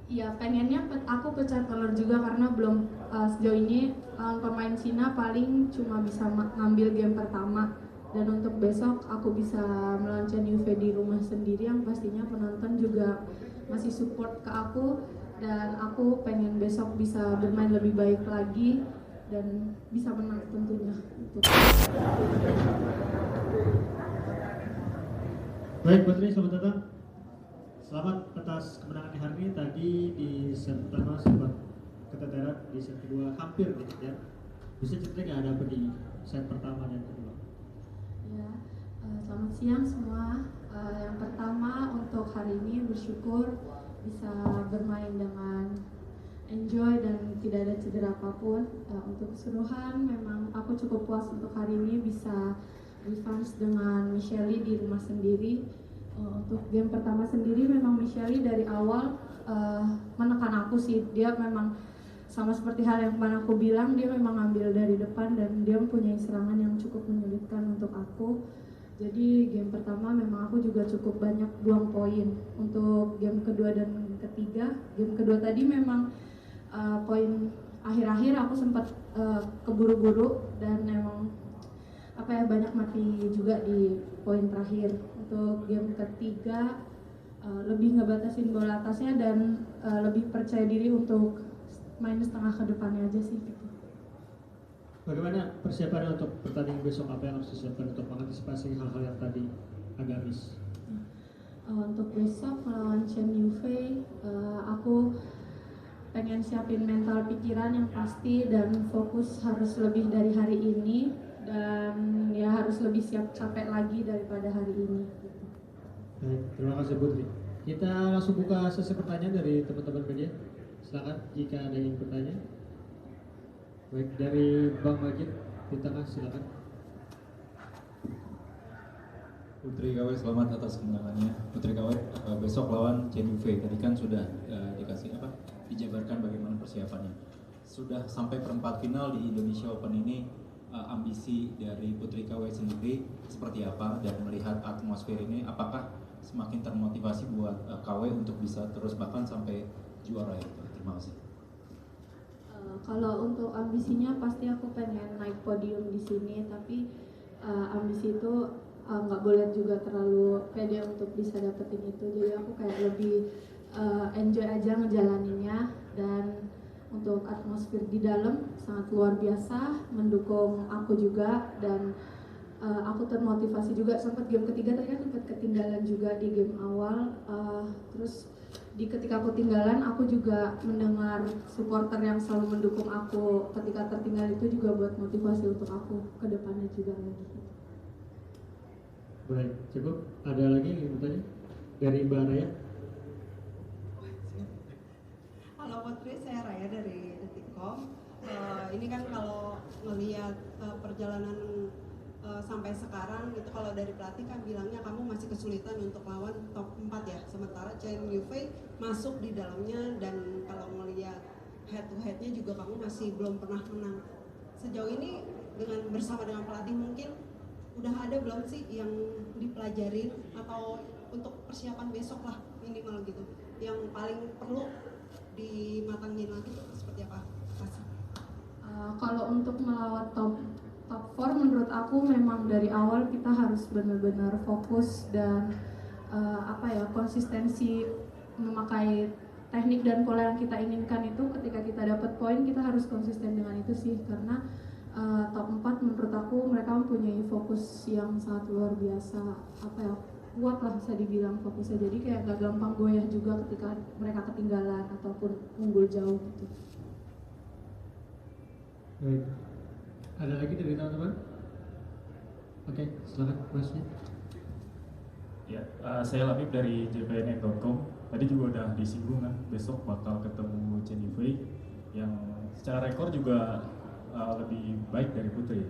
Iya, pengennya aku pecah telur juga karena belum sejauh ini pemain Cina paling cuma bisa ngambil game pertama, dan untuk besok aku bisa melawan Juve di rumah sendiri yang pastinya penonton juga masih support ke aku, dan aku pengen besok bisa bermain lebih baik lagi dan bisa menang tentunya. Baik Putri, selamat datang. Selamat atas kemenangan di hari ini. Tadi di set pertama sempat keteteran, di set kedua hampir dikejar. Bisa cerita nggak ada apa di set pertama dan kedua? Ya, selamat siang semua. Yang pertama untuk hari ini bersyukur bisa bermain dengan enjoy dan tidak ada cedera apapun. Untuk keseluruhan memang aku cukup puas untuk hari ini bisa revanche dengan Micheli di rumah sendiri. Untuk game pertama sendiri memang Micheli dari awal menekan aku sih. Dia memang sama seperti hal yang kemarin aku bilang, dia memang ambil dari depan dan dia mempunyai serangan yang cukup menyulitkan untuk aku. Jadi game pertama memang aku juga cukup banyak buang poin. Untuk game kedua dan ketiga, game kedua tadi memang poin akhir-akhir aku sempat keburu-buru dan memang banyak mati juga di poin terakhir. Untuk game ketiga lebih ngebatasin bola atasnya dan lebih percaya diri untuk main setengah ke depannya aja sih gitu. Bagaimana persiapannya untuk pertandingan besok? Apa yang harus disiapkan untuk mengantisipasi hal-hal yang tadi agak miss? Untuk besok melawan Juve, aku pengen siapin mental pikiran yang pasti dan fokus harus lebih dari hari ini, dan ya harus lebih siap capek lagi daripada hari ini gitu. Baik, terima kasih Putri. Kita langsung buka sesi pertanyaan dari teman-teman media. Silakan jika ada yang ingin bertanya. Baik, dari Bang Majid di tengah, silakan. Putri KW, selamat atas kemenangannya. Putri KW, besok lawan Juve. Tadi kan sudah dijabarkan bagaimana persiapannya. Sudah sampai perempat final di Indonesia Open ini, ambisi dari Putri KW sendiri seperti apa, dan melihat atmosfer ini, apakah semakin termotivasi buat KW untuk bisa terus bahkan sampai juara itu? Terima kasih. Kalau untuk ambisinya pasti aku pengen naik podium di sini, tapi ambisi itu nggak boleh juga terlalu pede untuk bisa dapetin itu. Jadi aku kayak lebih enjoy aja ngejalaninnya, dan untuk atmosfer di dalam sangat luar biasa mendukung aku juga, dan aku termotivasi juga. Sempat game ketiga tadi kan sempat ketinggalan juga di game awal, terus di ketika aku tinggalan aku juga mendengar supporter yang selalu mendukung aku ketika tertinggal, itu juga buat motivasi untuk aku ke depannya juga lagi. Baik, cukup. Ada lagi yang ingin bertanya? Dari Mbak Raya. Halo Putri, saya Raya dari Detikcom. Ini kan kalau ngelihat perjalanan sampai sekarang itu, kalau dari pelatih kan bilangnya kamu masih kesulitan untuk lawan top 4 ya, sementara Juve masuk di dalamnya, dan kalau ngelihat head to headnya juga kamu masih belum pernah menang. Sejauh ini bersama dengan pelatih mungkin udah ada belum sih yang dipelajarin atau untuk persiapan besok lah minimal gitu, yang paling perlu dimatangin lagi seperti apa? Kasih. Kalau untuk melawan top 4 menurut aku memang dari awal kita harus benar-benar fokus dan konsistensi memakai teknik dan pola yang kita inginkan itu. Ketika kita dapat poin kita harus konsisten dengan itu sih, karena top 4 menurut aku mereka mempunyai fokus yang sangat luar biasa, kuat lah bisa dibilang fokusnya, jadi kayak gak gampang goyah juga ketika mereka ketinggalan ataupun unggul jauh gitu. Baik. Ada lagi dari teman-teman? Oke, silakan Masnya. Ya, saya Labib dari jpn.com. Tadi juga udah disinggung kan, besok bakal ketemu Juve yang secara rekor juga lebih baik dari Putri.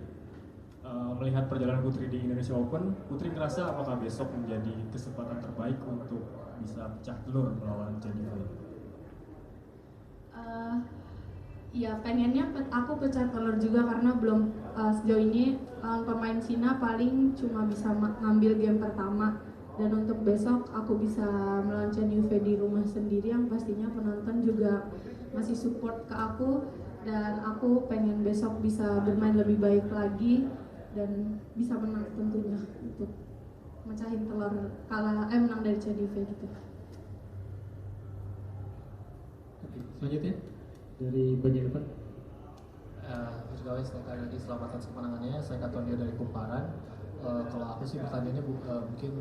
Melihat perjalanan Putri di Indonesia Open, Putri ngerasa apakah besok menjadi kesempatan terbaik untuk bisa pecah telur melawan Juve? Ya pengennya aku pecah telur juga karena belum sejauh ini pemain Cina paling cuma bisa ngambil game pertama, Dan untuk besok aku bisa melawan Chen Yufei di rumah sendiri, yang pastinya penonton juga masih support ke aku, dan aku pengen besok bisa bermain lebih baik lagi dan bisa menang tentunya untuk mecahin telur menang dari Chen Yufei gitu. Oke, selanjutnya dari bagian depan. Pegawai sekali lagi selamat atas kemenangannya. Saya Katonio dari Kumparan. Kalau aku sih pertanyaannya mungkin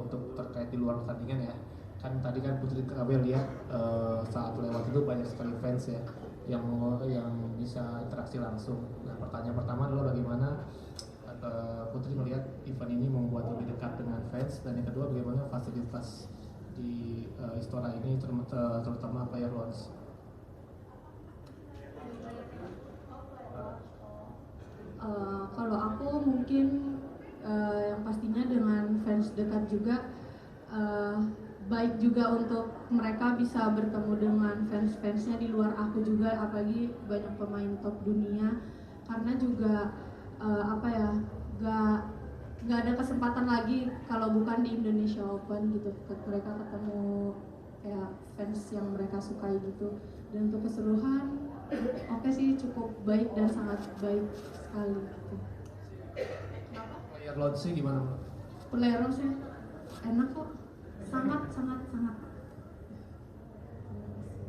untuk terkait di luar pertandingan ya. Kan tadi kan Putri Kabel lihat saat lewat itu banyak sekali fans ya yang bisa interaksi langsung. Nah, pertanyaan pertama adalah bagaimana Putri melihat event ini membuat lebih dekat dengan fans, dan yang kedua bagaimana fasilitas di Istora ini terutama player lounge. Kalau aku mungkin yang pastinya dengan fans dekat juga, baik juga untuk mereka bisa bertemu dengan fans-fansnya di luar aku juga, apalagi banyak pemain top dunia, karena juga nggak ada kesempatan lagi kalau bukan di Indonesia Open gitu, mereka ketemu kayak fans yang mereka sukai gitu. Dan untuk keseluruhan oke sih, cukup baik dan sangat baik sekali gitu. Player lounge gimana? Player lounge enak kok, sangat.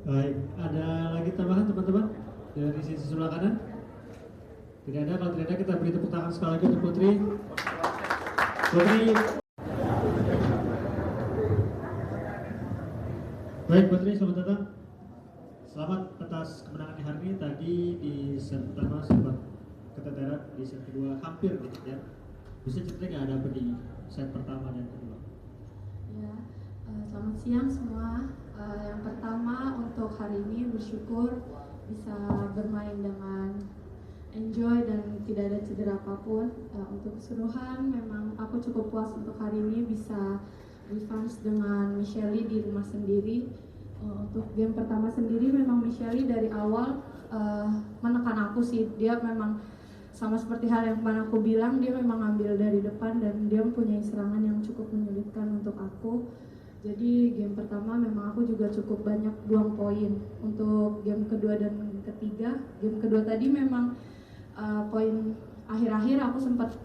Baik, ada lagi tambahan teman-teman dari sisi sebelah kanan? Tidak ada. Kalau tidak ada, kita beri tepuk tangan sekali lagi untuk Putri. Baik Putri, selamat datang. Selamat atas kemenangan di hari ini. Tadi di set pertama sempat keteteran, di set kedua hampir gitu ya. Bisa cerita nggak ada apa di set pertama dan kedua? Ya, selamat siang semua. Yang pertama untuk hari ini bersyukur bisa bermain dengan enjoy dan tidak ada cedera apapun. Untuk keseluruhan memang aku cukup puas untuk hari ini bisa revanche dengan Michelle di rumah sendiri. Untuk game pertama sendiri memang Michelle dari awal menekan aku sih. Dia memang sama seperti hal yang kemarin aku bilang, dia memang ngambil dari depan dan dia mempunyai serangan yang cukup menyulitkan untuk aku. Jadi game pertama memang aku juga cukup banyak buang poin. Untuk game kedua dan ketiga, game kedua tadi memang poin akhir-akhir aku sempat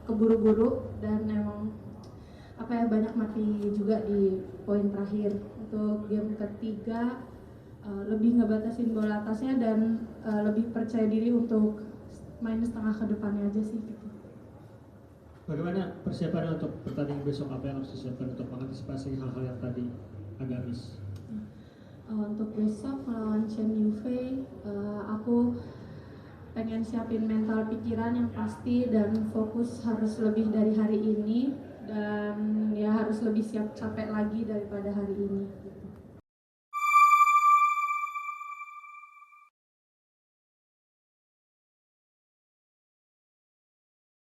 keburu-buru dan memang banyak mati juga di poin terakhir. Untuk game ketiga lebih ngebatasin bola atasnya dan lebih percaya diri untuk main setengah ke depannya aja sih gitu. Bagaimana persiapan untuk pertandingan besok? Apa yang harus disiapkan untuk mengantisipasi hal-hal yang tadi agak miss? Untuk besok melawan Chen Yufei, aku pengen siapin mental pikiran yang pasti dan fokus harus lebih dari hari ini, dan ya harus lebih siap capek lagi daripada hari ini gitu.